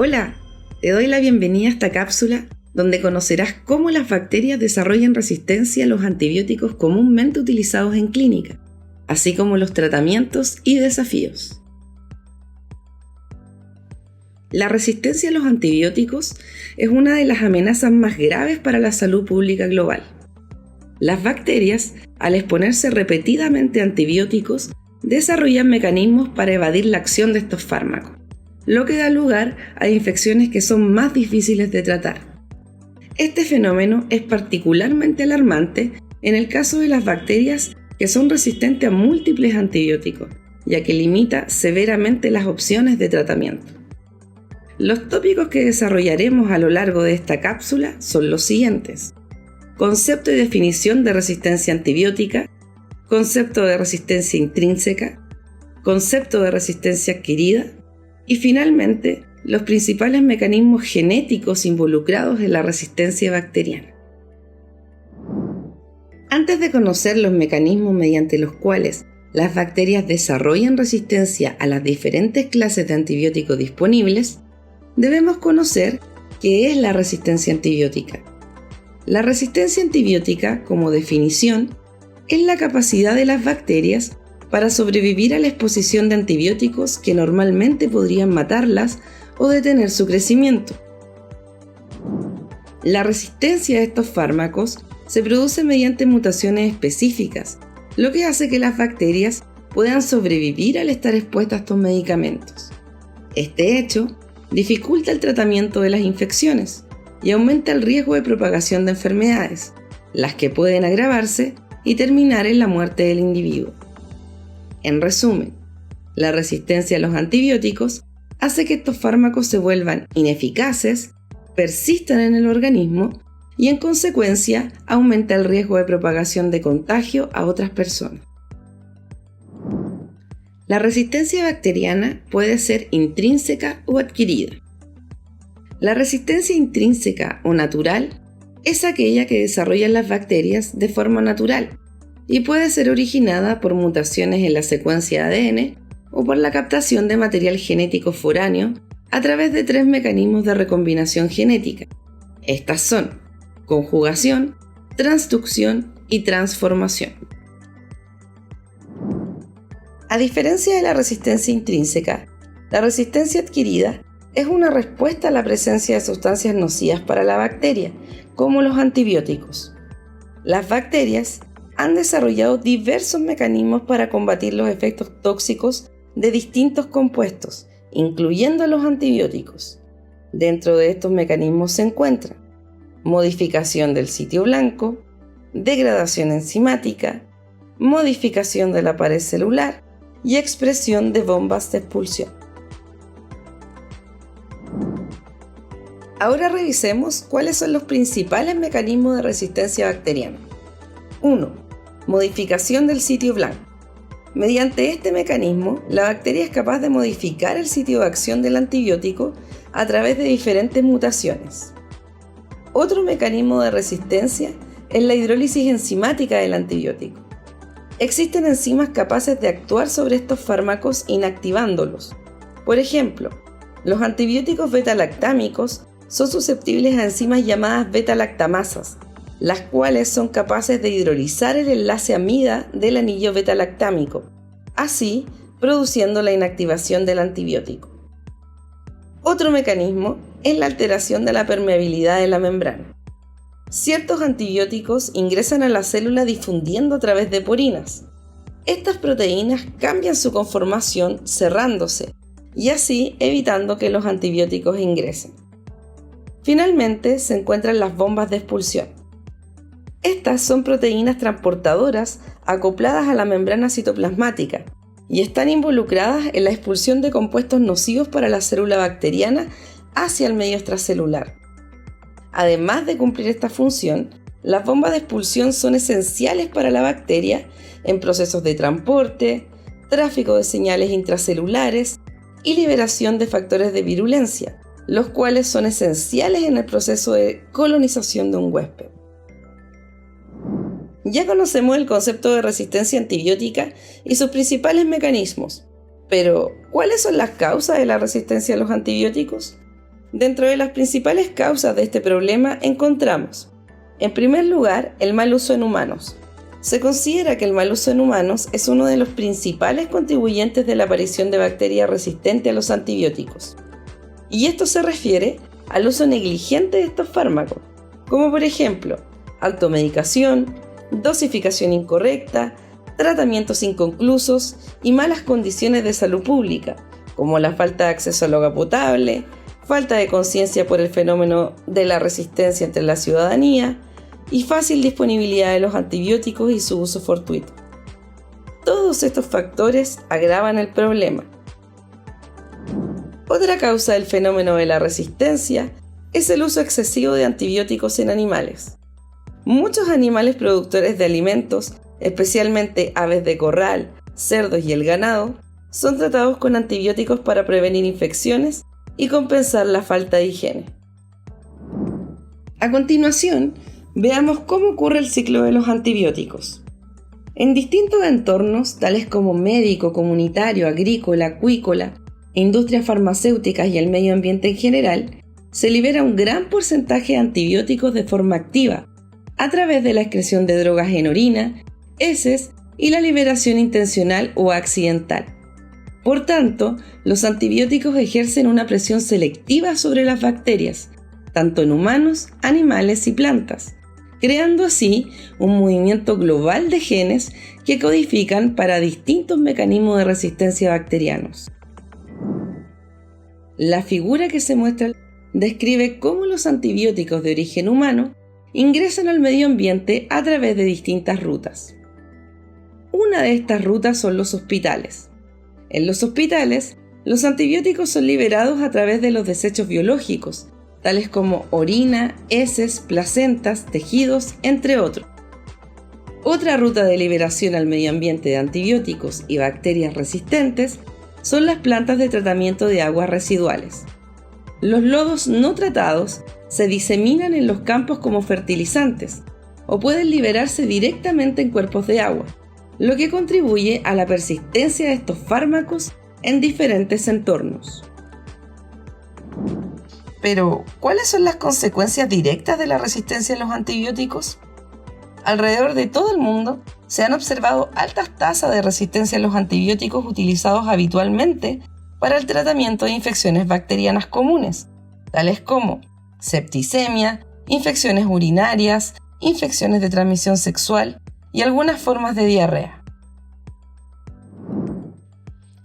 Hola, te doy la bienvenida a esta cápsula donde conocerás cómo las bacterias desarrollan resistencia a los antibióticos comúnmente utilizados en clínica, así como los tratamientos y desafíos. La resistencia a los antibióticos es una de las amenazas más graves para la salud pública global. Las bacterias, al exponerse repetidamente a antibióticos, desarrollan mecanismos para evadir la acción de estos fármacos, lo que da lugar a infecciones que son más difíciles de tratar. Este fenómeno es particularmente alarmante en el caso de las bacterias que son resistentes a múltiples antibióticos, ya que limita severamente las opciones de tratamiento. Los tópicos que desarrollaremos a lo largo de esta cápsula son los siguientes: concepto y definición de resistencia antibiótica, concepto de resistencia intrínseca, concepto de resistencia adquirida y finalmente los principales mecanismos genéticos involucrados en la resistencia bacteriana. Antes de conocer los mecanismos mediante los cuales las bacterias desarrollan resistencia a las diferentes clases de antibióticos disponibles, debemos conocer qué es la resistencia antibiótica. La resistencia antibiótica, como definición, es la capacidad de las bacterias para sobrevivir a la exposición de antibióticos que normalmente podrían matarlas o detener su crecimiento. La resistencia a estos fármacos se produce mediante mutaciones específicas, lo que hace que las bacterias puedan sobrevivir al estar expuestas a estos medicamentos. Este hecho dificulta el tratamiento de las infecciones y aumenta el riesgo de propagación de enfermedades, las que pueden agravarse y terminar en la muerte del individuo. En resumen, la resistencia a los antibióticos hace que estos fármacos se vuelvan ineficaces, persistan en el organismo y en consecuencia aumenta el riesgo de propagación de contagio a otras personas. La resistencia bacteriana puede ser intrínseca o adquirida. La resistencia intrínseca o natural es aquella que desarrollan las bacterias de forma natural y puede ser originada por mutaciones en la secuencia de ADN o por la captación de material genético foráneo a través de 3 mecanismos de recombinación genética. Estas son conjugación, transducción y transformación. A diferencia de la resistencia intrínseca, la resistencia adquirida es una respuesta a la presencia de sustancias nocivas para la bacteria, como los antibióticos. Las bacterias han desarrollado diversos mecanismos para combatir los efectos tóxicos de distintos compuestos, incluyendo los antibióticos. Dentro de estos mecanismos se encuentran modificación del sitio blanco, degradación enzimática, modificación de la pared celular y expresión de bombas de expulsión. Ahora revisemos cuáles son los principales mecanismos de resistencia bacteriana. 1. Modificación del sitio blanco. Mediante este mecanismo, la bacteria es capaz de modificar el sitio de acción del antibiótico a través de diferentes mutaciones. Otro mecanismo de resistencia es la hidrólisis enzimática del antibiótico. Existen enzimas capaces de actuar sobre estos fármacos inactivándolos. Por ejemplo, los antibióticos beta-lactámicos son susceptibles a enzimas llamadas beta-lactamasas, las cuales son capaces de hidrolizar el enlace amida del anillo beta-lactámico, así produciendo la inactivación del antibiótico. Otro mecanismo es la alteración de la permeabilidad de la membrana. Ciertos antibióticos ingresan a la célula difundiendo a través de porinas. Estas proteínas cambian su conformación cerrándose y así evitando que los antibióticos ingresen. Finalmente se encuentran las bombas de expulsión. Estas son proteínas transportadoras acopladas a la membrana citoplasmática y están involucradas en la expulsión de compuestos nocivos para la célula bacteriana hacia el medio extracelular. Además de cumplir esta función, las bombas de expulsión son esenciales para la bacteria en procesos de transporte, tráfico de señales intracelulares y liberación de factores de virulencia, los cuales son esenciales en el proceso de colonización de un huésped. Ya conocemos el concepto de resistencia antibiótica y sus principales mecanismos, pero ¿cuáles son las causas de la resistencia a los antibióticos? Dentro de las principales causas de este problema encontramos, en primer lugar, el mal uso en humanos. Se considera que el mal uso en humanos es uno de los principales contribuyentes de la aparición de bacterias resistentes a los antibióticos. Y esto se refiere al uso negligente de estos fármacos, como por ejemplo, automedicación, dosificación incorrecta, tratamientos inconclusos y malas condiciones de salud pública, como la falta de acceso al agua potable, falta de conciencia por el fenómeno de la resistencia entre la ciudadanía y fácil disponibilidad de los antibióticos y su uso fortuito. Todos estos factores agravan el problema. Otra causa del fenómeno de la resistencia es el uso excesivo de antibióticos en animales. Muchos animales productores de alimentos, especialmente aves de corral, cerdos y el ganado, son tratados con antibióticos para prevenir infecciones y compensar la falta de higiene. A continuación, veamos cómo ocurre el ciclo de los antibióticos. En distintos entornos, tales como médico, comunitario, agrícola, acuícola, industrias farmacéuticas y el medio ambiente en general, se libera un gran porcentaje de antibióticos de forma activa, a través de la excreción de drogas en orina, heces y la liberación intencional o accidental. Por tanto, los antibióticos ejercen una presión selectiva sobre las bacterias, tanto en humanos, animales y plantas, creando así un movimiento global de genes que codifican para distintos mecanismos de resistencia bacterianos. La figura que se muestra describe cómo los antibióticos de origen humano ingresan al medio ambiente a través de distintas rutas. Una de estas rutas son los hospitales. En los hospitales, los antibióticos son liberados a través de los desechos biológicos, tales como orina, heces, placentas, tejidos, entre otros. Otra ruta de liberación al medio ambiente de antibióticos y bacterias resistentes son las plantas de tratamiento de aguas residuales. Los lodos no tratados se diseminan en los campos como fertilizantes o pueden liberarse directamente en cuerpos de agua, lo que contribuye a la persistencia de estos fármacos en diferentes entornos. Pero, ¿cuáles son las consecuencias directas de la resistencia a los antibióticos? Alrededor de todo el mundo se han observado altas tasas de resistencia a los antibióticos utilizados habitualmente para el tratamiento de infecciones bacterianas comunes, tales como septicemia, infecciones urinarias, infecciones de transmisión sexual y algunas formas de diarrea.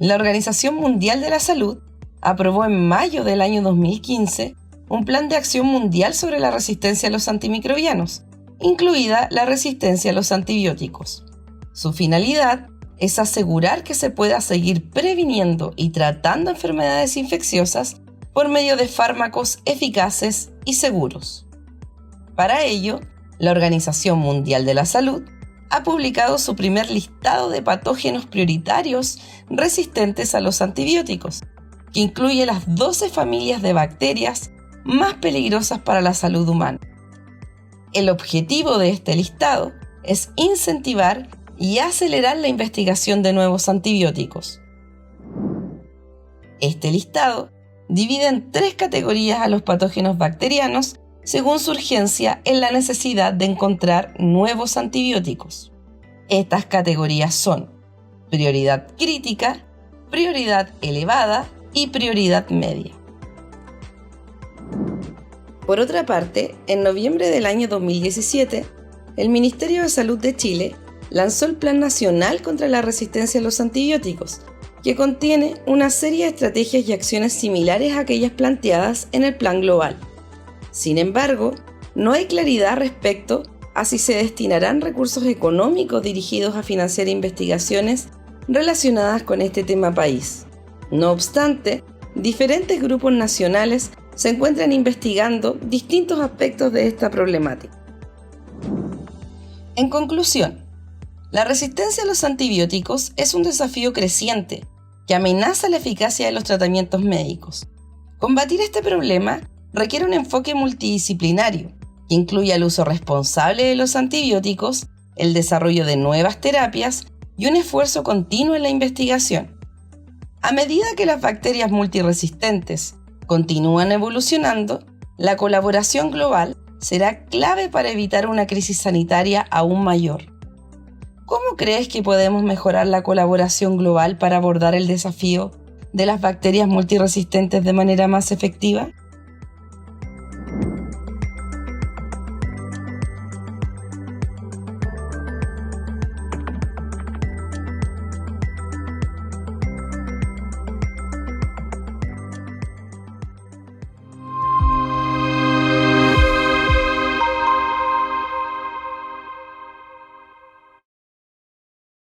La Organización Mundial de la Salud aprobó en mayo del año 2015 un plan de acción mundial sobre la resistencia a los antimicrobianos, incluida la resistencia a los antibióticos. Su finalidad es asegurar que se pueda seguir previniendo y tratando enfermedades infecciosas por medio de fármacos eficaces y seguros. Para ello, la Organización Mundial de la Salud ha publicado su primer listado de patógenos prioritarios resistentes a los antibióticos, que incluye las 12 familias de bacterias más peligrosas para la salud humana. El objetivo de este listado es incentivar y acelerar la investigación de nuevos antibióticos. Este listado divide en 3 categorías a los patógenos bacterianos según su urgencia en la necesidad de encontrar nuevos antibióticos. Estas categorías son prioridad crítica, prioridad elevada y prioridad media. Por otra parte, en noviembre del año 2017, el Ministerio de Salud de Chile lanzó el Plan Nacional contra la Resistencia a los Antibióticos, que contiene una serie de estrategias y acciones similares a aquellas planteadas en el Plan Global. Sin embargo, no hay claridad respecto a si se destinarán recursos económicos dirigidos a financiar investigaciones relacionadas con este tema país. No obstante, diferentes grupos nacionales se encuentran investigando distintos aspectos de esta problemática. En conclusión, la resistencia a los antibióticos es un desafío creciente que amenaza la eficacia de los tratamientos médicos. Combatir este problema requiere un enfoque multidisciplinario que incluya el uso responsable de los antibióticos, el desarrollo de nuevas terapias y un esfuerzo continuo en la investigación. A medida que las bacterias multiresistentes continúan evolucionando, la colaboración global será clave para evitar una crisis sanitaria aún mayor. ¿Cómo crees que podemos mejorar la colaboración global para abordar el desafío de las bacterias multiresistentes de manera más efectiva?